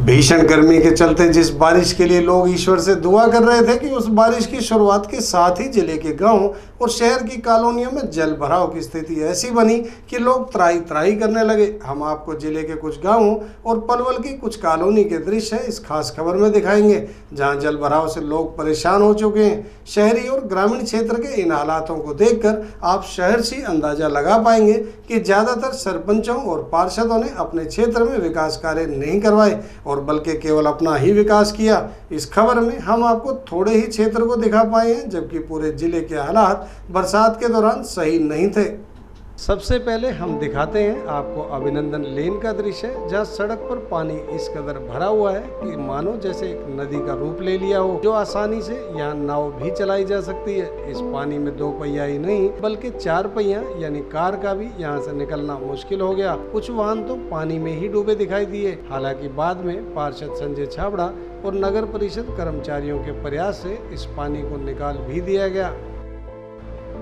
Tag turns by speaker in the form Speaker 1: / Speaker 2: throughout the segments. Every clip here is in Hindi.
Speaker 1: भीषण गर्मी के चलते जिस बारिश के लिए लोग ईश्वर से दुआ कर रहे थे कि उस बारिश की शुरुआत के साथ ही जिले के गांव और शहर की कॉलोनियों में जल भराव की स्थिति ऐसी बनी कि लोग त्राही त्राही करने लगे। हम आपको जिले के कुछ गांवों और पलवल की कुछ कॉलोनी के दृश्य इस खास खबर में दिखाएंगे, जहां जल भराव से लोग परेशान हो चुके हैं। शहरी और ग्रामीण क्षेत्र के इन हालातों को देखकर आप शहर से अंदाजा लगा पाएंगे कि ज्यादातर सरपंचों और पार्षदों ने अपने क्षेत्र में विकास कार्य नहीं करवाए और बल्कि केवल अपना ही विकास किया। इस खबर में हम आपको थोड़े ही क्षेत्र को दिखा पाए हैं, जबकि पूरे जिले के हालात बरसात के दौरान सही नहीं थे। सबसे पहले हम दिखाते हैं आपको अभिनंदन लेन का दृश्य, जहां सड़क पर पानी इस कदर भरा हुआ है कि मानो जैसे एक नदी का रूप ले लिया हो, जो आसानी से यहाँ नाव भी चलाई जा सकती है। इस पानी में 2 पहिया ही नहीं बल्कि 4 पहिया यानी कार का भी यहाँ से निकलना मुश्किल हो गया। कुछ वाहन तो पानी में ही डूबे दिखाई दिए। हालांकि बाद में पार्षद संजय छाबड़ा और नगर परिषद कर्मचारियों के प्रयास से इस पानी को निकाल भी दिया गया।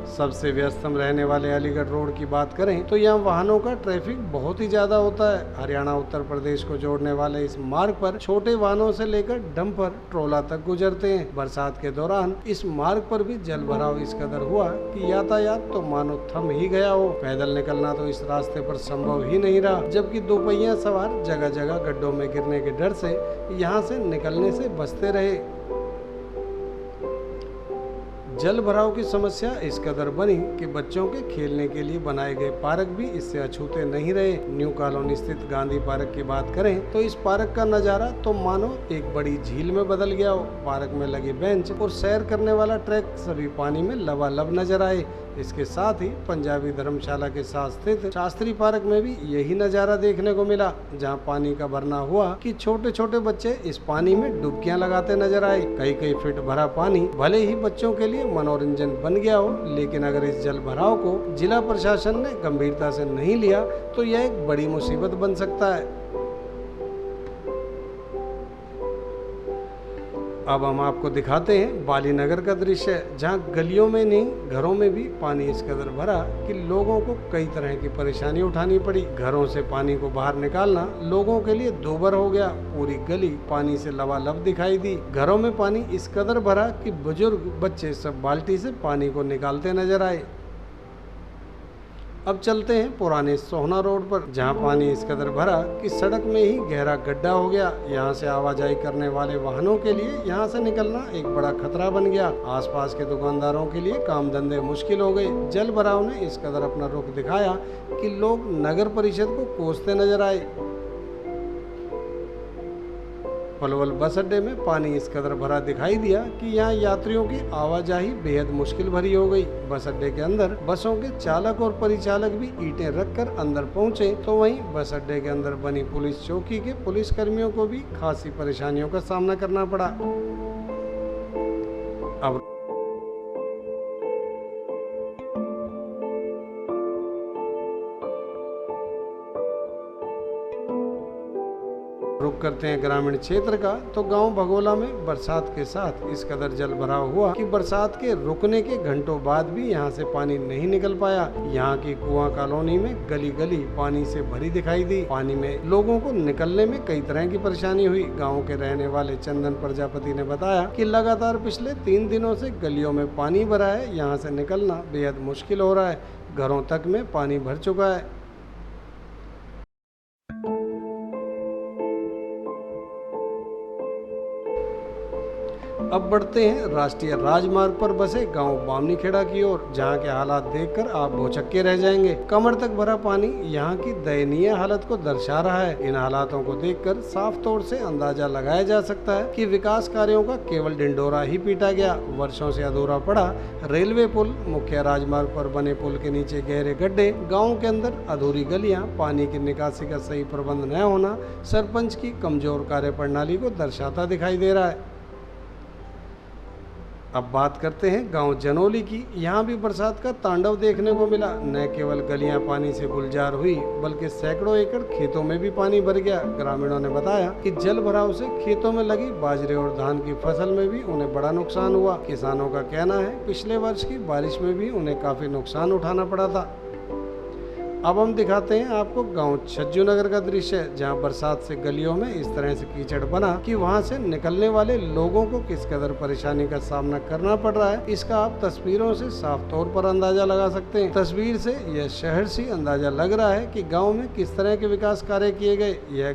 Speaker 1: सबसे व्यस्तम रहने वाले अलीगढ़ रोड की बात करें तो यहाँ वाहनों का ट्रैफिक बहुत ही ज्यादा होता है। हरियाणा उत्तर प्रदेश को जोड़ने वाले इस मार्ग पर छोटे वाहनों से लेकर डंपर ट्रोला तक गुजरते हैं। बरसात के दौरान इस मार्ग पर भी जल भराव इस कदर हुआ कि यातायात तो मानो थम ही गया हो। पैदल निकलना तो इस रास्ते पर संभव ही नहीं रहा, जबकि 2 पहिया सवार जगह जगह गड्ढों में गिरने के डर से यहाँ से निकलने से बचते रहे। जल भराव की समस्या इस कदर बनी कि बच्चों के खेलने के लिए बनाए गए पार्क भी इससे अछूते नहीं रहे। न्यू कॉलोनी स्थित गांधी पार्क की बात करें तो इस पार्क का नजारा तो मानो एक बड़ी झील में बदल गया हो। पार्क में लगे बेंच और सैर करने वाला ट्रैक सभी पानी में लबालब नजर आए। इसके साथ ही पंजाबी धर्मशाला के साथ स्थित शास्त्री पार्क में भी यही नजारा देखने को मिला, जहां पानी का भरना हुआ कि छोटे छोटे बच्चे इस पानी में डुबकियां लगाते नजर आए। कई फीट भरा पानी भले ही बच्चों के लिए मनोरंजन बन गया हो, लेकिन अगर इस जल भराव को जिला प्रशासन ने गंभीरता से नहीं लिया तो यह एक बड़ी मुसीबत बन सकता है। अब हम आपको दिखाते हैं बाली नगर का दृश्य, जहां गलियों में नहीं घरों में भी पानी इस कदर भरा कि लोगों को कई तरह की परेशानी उठानी पड़ी। घरों से पानी को बाहर निकालना लोगों के लिए दूभर हो गया। पूरी गली पानी से लबालब दिखाई दी। घरों में पानी इस कदर भरा कि बुजुर्ग बच्चे सब बाल्टी से पानी को निकालते नजर आए। अब चलते हैं पुराने सोहना रोड पर, जहां पानी इस कदर भरा कि सड़क में ही गहरा गड्ढा हो गया। यहां से आवाजाही करने वाले वाहनों के लिए यहां से निकलना एक बड़ा खतरा बन गया। आसपास के दुकानदारों के लिए काम धंधे मुश्किल हो गए। जल भराव ने इस कदर अपना रुख दिखाया कि लोग नगर परिषद को कोसते नजर आए। पलवल बस अड्डे में पानी इस कदर भरा दिखाई दिया कि यहाँ यात्रियों की आवाजाही बेहद मुश्किल भरी हो गई। बस अड्डे के अंदर बसों के चालक और परिचालक भी ईंटें रखकर अंदर पहुंचे, तो वहीं बस अड्डे के अंदर बनी पुलिस चौकी के पुलिस कर्मियों को भी खासी परेशानियों का सामना करना पड़ा। अब रुक करते हैं ग्रामीण क्षेत्र का, तो गांव भगोला में बरसात के साथ इस कदर जल भराव हुआ कि बरसात के रुकने के घंटों बाद भी यहां से पानी नहीं निकल पाया। यहां की कुआं कॉलोनी में गली गली पानी से भरी दिखाई दी। पानी में लोगों को निकलने में कई तरह की परेशानी हुई। गाँव के रहने वाले चंदन प्रजापति ने बताया कि लगातार पिछले 3 दिनों से गलियों में पानी भरा है। यहाँ से निकलना बेहद मुश्किल हो रहा है। घरों तक में पानी भर चुका है। अब बढ़ते हैं राष्ट्रीय राजमार्ग पर बसे गांव बामनीखेड़ा की ओर, जहां के हालात देखकर आप भौचक्के रह जाएंगे। कमर तक भरा पानी यहां की दयनीय हालत को दर्शा रहा है। इन हालातों को देखकर साफ तौर से अंदाजा लगाया जा सकता है कि विकास कार्यों का केवल ढिंढोरा ही पीटा गया। वर्षों से अधूरा पड़ा रेलवे पुल, मुख्य राजमार्ग पर बने पुल के नीचे गहरे गड्ढे, गाँव के अंदर अधूरी गलियाँ, पानी की निकासी का सही प्रबंध न होना सरपंच की कमजोर कार्यप्रणाली को दर्शाता दिखाई दे रहा है। अब बात करते हैं गांव जनोली की। यहाँ भी बरसात का तांडव देखने को मिला। न केवल गलियां पानी से गुलजार हुई, बल्कि सैकड़ों एकड़ खेतों में भी पानी भर गया। ग्रामीणों ने बताया कि जल भराव से खेतों में लगी बाजरे और धान की फसल में भी उन्हें बड़ा नुकसान हुआ। किसानों का कहना है पिछले वर्ष की बारिश में भी उन्हें काफी नुकसान उठाना पड़ा था। अब हम दिखाते हैं आपको गांव छज्जू नगर का दृश्य, जहां बरसात से गलियों में इस तरह से कीचड़ बना कि वहां से निकलने वाले लोगों को किस कदर परेशानी का सामना करना पड़ रहा है। इसका आप तस्वीरों से साफ तौर पर अंदाजा लगा सकते हैं। तस्वीर से यह शहर सी अंदाजा लग रहा है कि गाँव में किस तरह के विकास कार्य किए गए। यह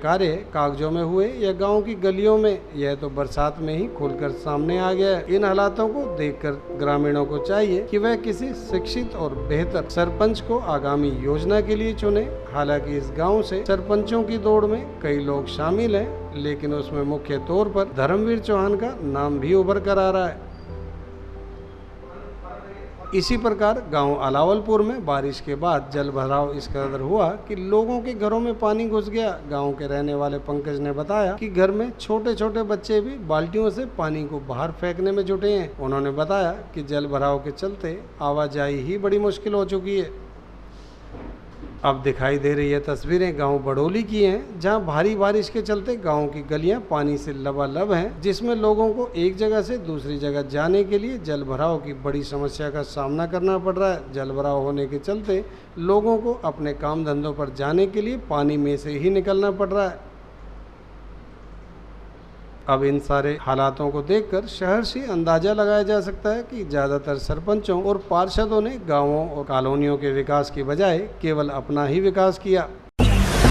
Speaker 1: कार्य कागजों में हुए या गाँव की गलियों में, यह तो बरसात में ही खुलकर सामने आ गया है। इन हालातों को देखकर ग्रामीणों को चाहिए कि वह किसी शिक्षित और बेहतर सरपंच को आगामी योजना के लिए चुने। हालांकि इस गांव से सरपंचों की दौड़ में कई लोग शामिल हैं, लेकिन उसमें मुख्य तौर पर धर्मवीर चौहान का नाम भी उभर कर आ रहा है। इसी प्रकार गांव अलावलपुर में बारिश के बाद जल भराव इस कदर हुआ कि लोगों के घरों में पानी घुस गया। गांव के रहने वाले पंकज ने बताया कि घर में छोटे छोटे बच्चे भी बाल्टियों से पानी को बाहर फेंकने में जुटे हैं। उन्होंने बताया कि जल भराव के चलते आवाजाही ही बड़ी मुश्किल हो चुकी है। अब दिखाई दे रही है तस्वीरें गांव बड़ोली की हैं, जहां भारी बारिश के चलते गांव की गलियां पानी से लबालब हैं, जिसमें लोगों को एक जगह से दूसरी जगह जाने के लिए जल भराव की बड़ी समस्या का सामना करना पड़ रहा है। जल भराव होने के चलते लोगों को अपने काम धंधों पर जाने के लिए पानी में से ही निकलना पड़ रहा है। अब इन सारे हालातों को देखकर शहर से अंदाजा लगाया जा सकता है कि ज़्यादातर सरपंचों और पार्षदों ने गांवों और कॉलोनियों के विकास की बजाय केवल अपना ही विकास किया।